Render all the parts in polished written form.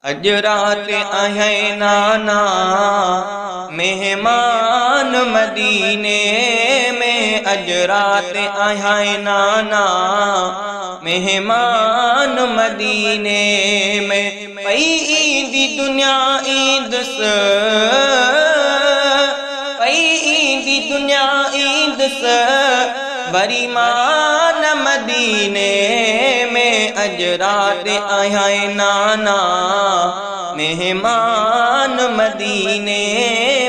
अज रात आया नाना मेहमान मदीने में। अज रात आया नाना मेहमान मदीने में। पई ईंदी दुनिया ईंद स, पई ईंदी दुनिया ईंद स वरी मान मदीने में। अज रात आया नाना मेहमान मदीने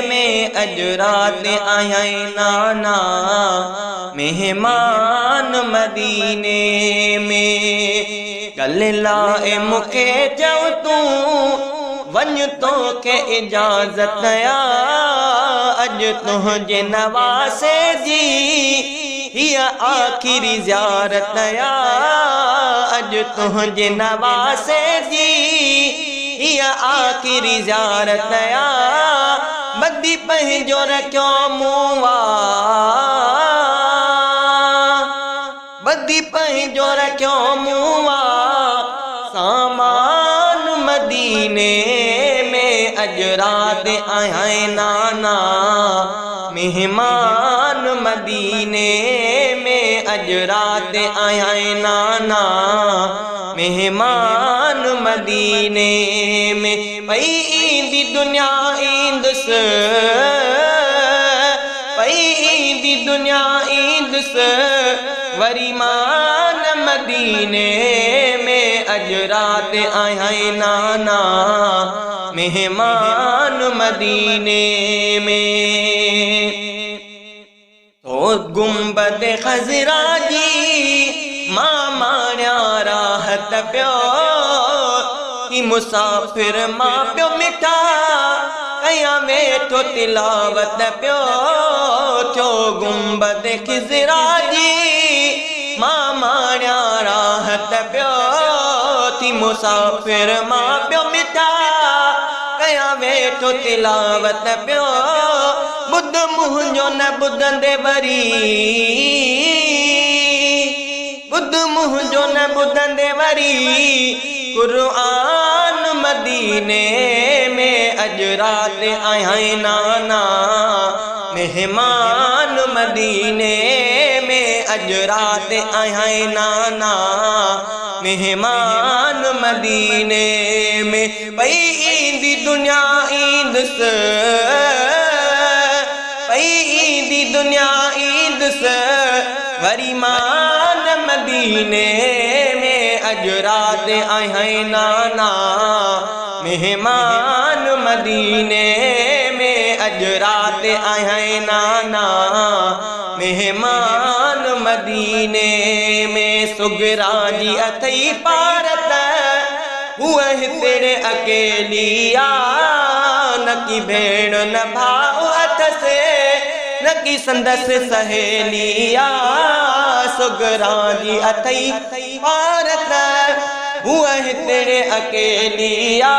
में। अज रात आया नाना मेहमान मदीने में। कल लाए मुखे चव तू वञ तो के इजाजत आ। अज तुझे नवासे जी हिया आखिरी ज़ियारत आ। अज तुझे नवासे जी हिया आखिरी ज़ियारत आ। बदी पंहिंजो रखियो मुआ, बदी पंहिंजो रखियो मुआ सामान मदीने में। अज रात आया नाना मेहमान मदीने में। अज रात आया नाना मेहमान मदीने में। पई ईंदी दुनिया ईंद स, पई ईंदी दुनिया ईंद स वरी मान मदीने में। अज रात आया नाना मेहमान मदीने में। तो गुंबद खजरा जी मां माण्या राहत प्यो कि मुसाफिर मां प्यो मिठा कया वेठो तिलावत प्यो। चो गुंबद खजरा जी मां माण्या राहत प्यो थी मुसाफिर मां प्यो मिठा कया वेठो तिलावत प्यो। बुध मुंहिंजो न ॿुधंदे वरी, बुध मुंहिंजो न ॿुधंदे वरी क़ुरान मदीने में। अज रात आया नाना मेहमान मदीने में। अज रात आया नाना मेहमान मदीने में। पई ईंदी दुनिया ईंद स, पई ईंदी दुनिया ईंद स वरी मान मदीने में। अज रात आया नाना मेहमान मदीने में। अज रात आया नाना मेहमान मदीने में। सुगरा जी अथई पारत हुआ तेरे अकेली आ। न की भेण न भाऊ अथ से न की संदस सहेली आ। सुगरा जी अथई पारत हुआ तेरे अकेली आ।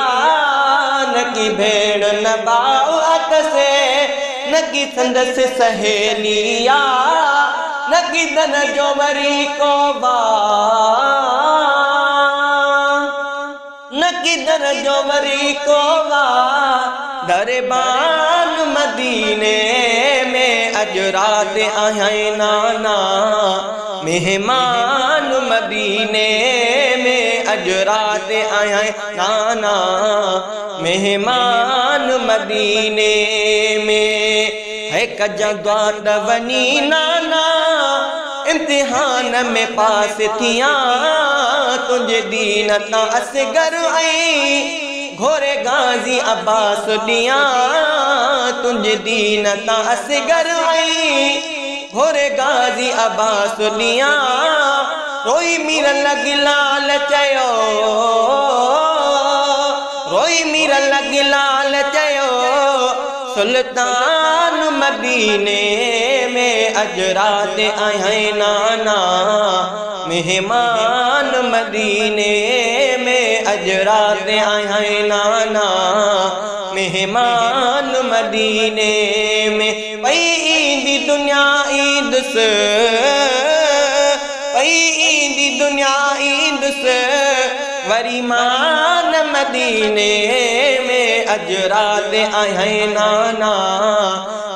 न की भेण न भाऊ अथ से न की संदस सहेली आ। न की धन जो वरी को बा, न की धन जो वरी को बा दरबान मदीने में। अज रात आया नाना मेहमान मदीने में। अज रात आया नाना मेहमान मदीने में। है कजा द्वार वनी नाना इम्तिहान में पास थिया। तुझे दीन ता असगर आई घोरे गाजी अब्बास दिया। तुझे दीन ता असगर आई घोरे गाजी अब्बास दिया। रोई मीर लगी लाल चयो, रोई मीर लगी लाल चयो सुल्तान मदीने में। अज रात आया नाना मेहमान मदीने में। अज रात आया नाना मेहमान मदीने में। पई ईंदी दुनिया ईंद स, पई ईंदी दुनिया ईंद स वरी मान मदीने में अजरात आए नाना,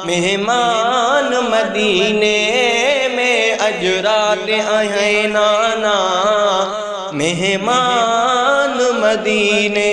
मेहमान मदीने में अजरात आए नाना, मेहमान मदीने।